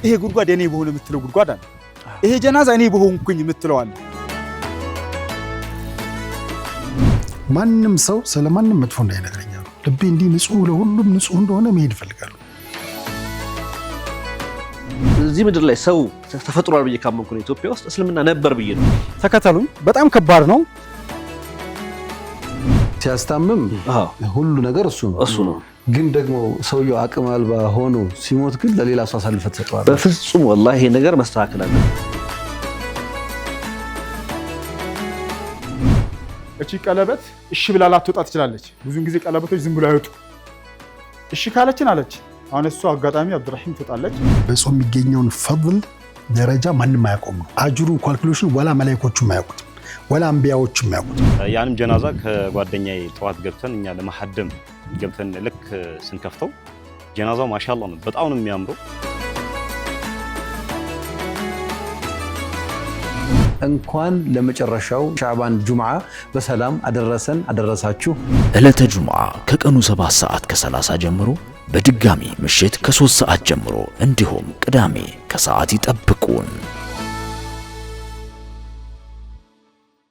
ይሄ ጉድጓድ የኔ በሆነ የምትለው ጉድጓድ አለ። ይሄ ጀናዛ እኔ በሆንኩኝ የምትለው አለ። ማንም ሰው ስለማንም መጥፎ እንዳይነግረኝ ነው። ልቤ እንዲህ ንጹህ ለሁሉም ንጹህ እንደሆነ መሄድ እፈልጋለሁ። እዚህ ምድር ላይ ሰው ተፈጥሯል ብዬ ካመንኩ ነው ኢትዮጵያ ውስጥ እስልምና ነበር ብዬ ነው። ተከተሉኝ። በጣም ከባድ ነው። ሲያስታምም ሁሉ ነገር እሱ ነው። ግን ደግሞ ሰውየው አቅም አልባ ሆኖ ሲሞት ግን ለሌላ ሰው አሳልፈህ ትሰጠዋለህ። በፍጹም ወላሂ ይሄ ነገር መስተካከል አለ። እቺ ቀለበት እሺ ብላ ላትወጣ ትችላለች። ብዙን ጊዜ ቀለበቶች ዝም ብሎ አይወጡ። እሺ ካለችን አለች። አሁን እሱ አጋጣሚ አብዱራሂም ትወጣለች። በጾም የሚገኘውን ፈድል ደረጃ ማንም አያቆም ነው። አጅሩ ካልኩሌሽን ወላ መላእክቶቹም አያውቁት ወላ አንቢያዎቹም አያውቁት። ያንም ጀናዛ ከጓደኛዬ ጠዋት ገብተን እኛ ለማሐደም ገብተን ልክ ስንከፍተው ጀናዛው ማሻአላህ ነው፣ በጣም ነው የሚያምረው። እንኳን ለመጨረሻው ሻዕባን ጁምዓ በሰላም አደረሰን አደረሳችሁ። ዕለተ ጁምዓ ከቀኑ 7 ሰዓት ከ30 ጀምሮ በድጋሚ ምሽት ከ3 ሰዓት ጀምሮ እንዲሁም ቅዳሜ ከሰዓት ይጠብቁን።